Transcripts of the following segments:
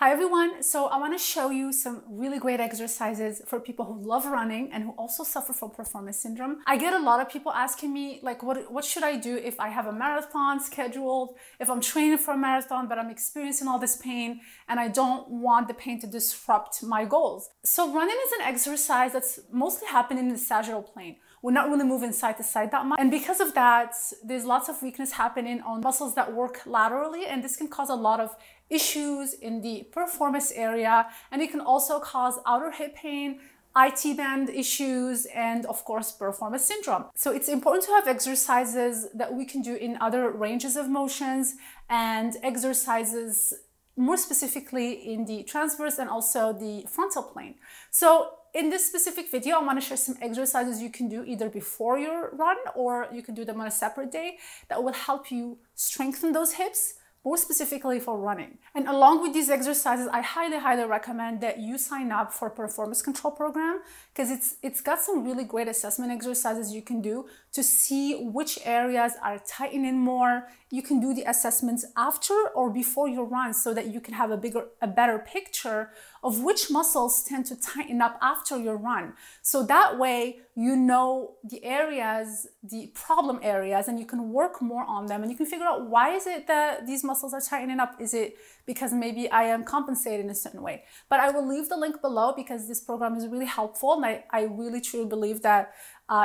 Hi everyone, so I want to show you some really great exercises for people who love running and who also suffer from Piriformis syndrome. I get a lot of people asking me like, what should I do if I have a marathon scheduled, if I'm training for a marathon but I'm experiencing all this pain and I don't want the pain to disrupt my goals. So running is an exercise that's mostly happening in the sagittal plane. We're not really moving side to side that much. And because of that, there's lots of weakness happening on muscles that work laterally, and this can cause a lot of issues in the piriformis area, and it can also cause outer hip pain, IT band issues, and of course piriformis syndrome. So it's important to have exercises that we can do in other ranges of motions and exercises more specifically in the transverse and also the frontal plane. So in this specific video, I want to share some exercises you can do either before your run or you can do them on a separate day that will help you strengthen those hips, more specifically for running. And along with these exercises, I highly recommend that you sign up for a Piriformis control program because it's got some really great assessment exercises you can do to see which areas are tightening more. You can do the assessments after or before your run so that you can have a better picture of which muscles tend to tighten up after your run. So that way, you know the areas, the problem areas, and you can work more on them and you can figure out why is it that these muscles are tightening up. Is it because maybe I am compensating in a certain way? But I will leave the link below because this program is really helpful, and I really truly believe that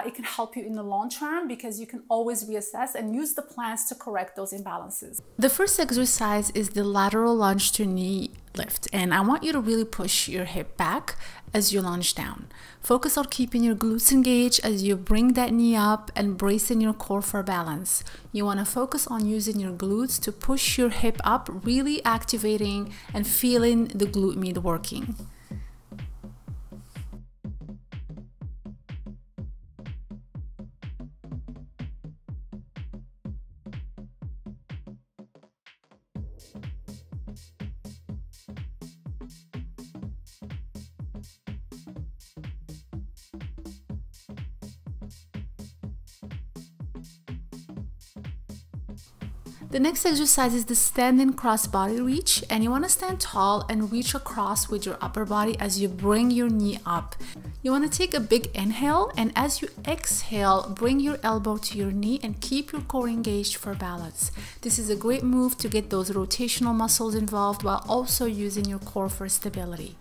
it can help you in the long term because you can always reassess and use the plans to correct those imbalances. The first exercise is the lateral lunge to knee lift, and I want you to really push your hip back as you lunge down. Focus on keeping your glutes engaged as you bring that knee up and bracing your core for balance. You want to focus on using your glutes to push your hip up, really activating and feeling the glute med working. The next exercise is the standing cross body reach, and you want to stand tall and reach across with your upper body as you bring your knee up. You want to take a big inhale, and as you exhale, bring your elbow to your knee and keep your core engaged for balance. This is a great move to get those rotational muscles involved while also using your core for stability.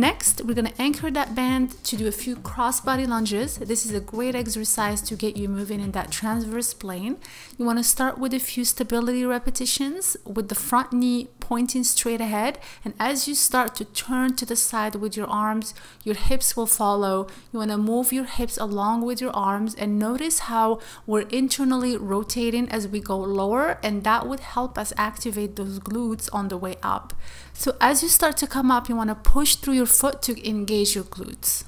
Next, we're going to anchor that band to do a few cross-body lunges. This is a great exercise to get you moving in that transverse plane. You want to start with a few stability repetitions with the front knee pointing straight ahead. And as you start to turn to the side with your arms, your hips will follow. You want to move your hips along with your arms and notice how we're internally rotating as we go lower, and that would help us activate those glutes on the way up. So as you start to come up, you want to push through your foot to engage your glutes.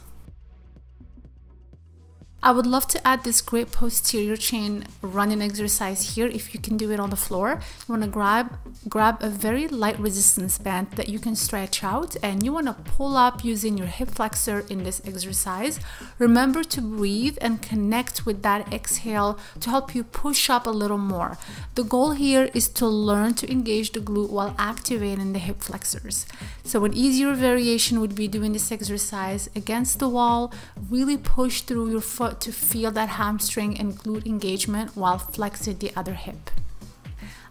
I would love to add this great posterior chain running exercise here if you can do it on the floor. You want to grab a very light resistance band that you can stretch out, and you want to pull up using your hip flexor in this exercise. Remember to breathe and connect with that exhale to help you push up a little more. The goal here is to learn to engage the glute while activating the hip flexors. So an easier variation would be doing this exercise against the wall. Really push through your foot to feel that hamstring and glute engagement while flexing the other hip.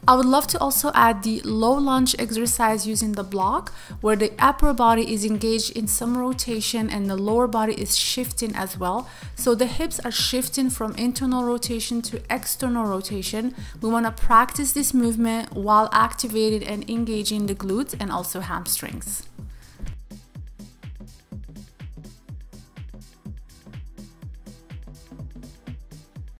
I would love to also add the low lunge exercise using the block, where the upper body is engaged in some rotation and the lower body is shifting as well. So the hips are shifting from internal rotation to external rotation. We want to practice this movement while activating and engaging the glutes and also hamstrings.